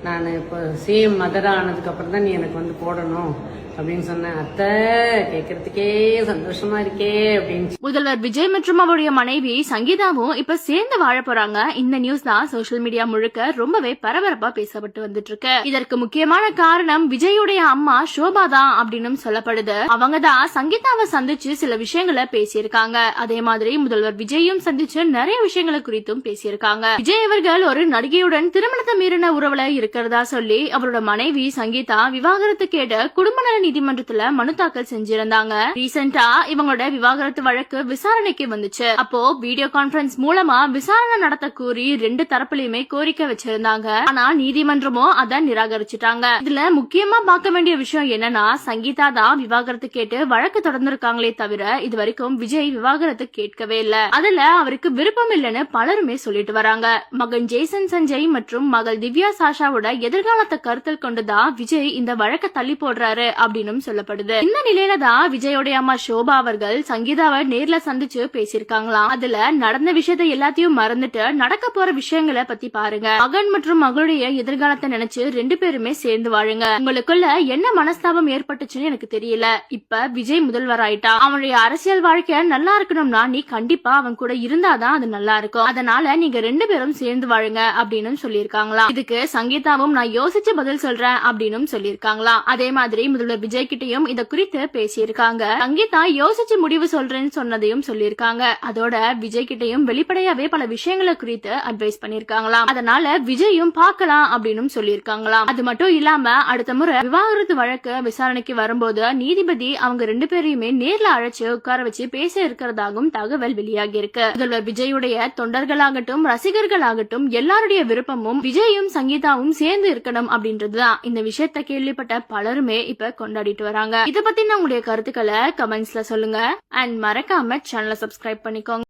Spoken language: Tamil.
நான் இப்போ சிஎம் மதர் ஆனதுக்கு அப்புறம் தான் நீ எனக்கு வந்து போடணும் அப்படின்னு சொன்னேன். அத்தை கேட்கறதுக்கே சந்தோஷமா இருக்கே அப்படின்னு. முதல்வர் விஜய் மற்றும் அவருடைய மனைவி சங்கீதாவும் இப்ப சேர்ந்து வாழ போறாங்க. இந்த நியூஸ் தான் சோசியல் மீடியா முழுக்க ரொம்பவே பரபரப்பா பேசப்பட்டு வந்துட்டு இருக்கு. இதற்கு முக்கியமான காரணம் விஜயுடைய அம்மா ஷோபா தான் அப்படின்னு சொல்லப்படுது. அவங்க தான் சங்கீதாவை சந்திச்சு சில விஷயங்களை பேசியிருக்காங்க. அதே மாதிரி முதல்வர் விஜயும் சந்திச்சு நிறைய விஷயங்களை குறித்தும் பேசியிருக்காங்க. விஜய் அவர்கள் ஒரு நடிகையுடன் திருமணத்தை மீறின உறவுல இருக்கிறதா சொல்லி அவரோட மனைவி சங்கீதா விவாகரத்து கேட்டு குடும்ப நல நீதிமன்றத்துல மனு தாக்கல் செஞ்சிருந்தாங்க. ரீசெண்டா இவங்களோட விவாகரத்து வழக்கு விசாரணைக்கு வந்துச்சு. அப்போ வீடியோ கான்பரன்ஸ் மூலமா விசாரணை நடத்த கூறி 2 தரப்புலயுமே கோரிக்கை வச்சிருந்தாங்க. ஆனா நீதிமன்றமோ அதை நிராகரிச்சுட்டாங்க. இதுல முக்கியமா பார்க்க வேண்டிய விஷயம் என்னன்னா, சங்கீதா தான் விவாகரத்து கேட்டு வழக்கு தொடர்ந்திருக்காங்களே தவிர இது வரைக்கும் விஜய் விவாகரத்து கேட்கவே இல்ல. அதுல அவருக்கு விருப்பம் இல்லைன்னு பலருமே சொல்லிட்டு வராங்க. மகன் ஜேசன் சஞ்சய் மற்றும் மகள் திவ்யா சாஷாவோட எதிர்காலத்தை கருத்தில் கொண்டுதான் விஜய் இந்த வழக்கை தள்ளி போடுறாரு அப்படின்னு சொல்லப்படுது. இந்த நிலையில தான் விஜயோடைய அம்மா ஷோபா அவர்கள் சங்கீதாவை நேர்ல சந்திச்சு பேசியிருக்காங்களாம். அதுல நடந்த விஷயத்தை எல்லாத்தையும் மறந்துட்டு நடக்க போற விஷயங்களை பத்தி பாருங்க. மகன் மற்றும் மகளுடைய எதிர்காலத்தை நினைச்சு 2 பேருமே சேர்ந்து வாழுங்க. உங்களுக்குள்ள என்ன மனஸ்தாபம் ஏற்பட்டுச்சுன்னு எனக்கு தெரியல. இப்ப விஜய் முதல்வர் ஆயிட்டா. அவனுடைய அரசியல் வாழ்க்கை நல்லா இருக்கணும்னா நீ கண்டிப்பா அவன் கூட இருந்தாதான் அது நல்லா இருக்கும். அதனால நீங்க 2 பேரும் சேர்ந்து வாழுங்க அப்படின்னு சொல்லியிருக்காங்களாம். இதுக்கு சங்கீதாவும் நான் யோசிச்சு பதில் சொல்றேன் அப்படின்னு சொல்லியிருக்காங்களாம். அதே மாதிரி முதல்வர் விஜய் கிட்டையும் இத குறித்து பேசியிருக்காங்க. சங்கீதா யோசிச்சு முடிவு சொல்றேன்னு சொன்னதையும் சொல்லியிருக்காங்க. அதோட விஜய் கிட்டையும் வெளிப்படையாவே பல விஷயங்களை குறித்து அட்வைஸ் பண்ணிருக்காங்களாம். அதனால விஜயும் பார்க்கலாம் அப்படின்னு சொல்லியிருக்காங்களாம். அது மட்டும் இல்லாம அடுத்த முறை விவாகரத்து வழக்கு விசாரணைக்கு வரும்போது நீதிபதி அவங்க 2 பேரையுமே நேர்ல அழைச்சு உட்கார வச்சு பேச இருக்கிறதாகவும் தகவல் வெளியாகி இருக்கு. முதல்வர் விஜயுடைய தொண்டர்களாகட்டும் ரசிகர்களாகட்டும் எல்லாருடைய விருப்பமும் விஜயும் சங்கீதாவும் சேர்ந்து இருக்கணும் அப்படின்றதுதான். இந்த விஷயத்தை கேள்விப்பட்ட பலருமே இப்ப கொண்டாடிட்டு வராங்க. இத பத்தி உங்களுடைய கருத்துக்களை கமெண்ட்ஸ்ல சொல்லுங்க. அண்ட் மறக்காம சேனலை சப்ஸ்கிரைப் பண்ணிக்கோங்க.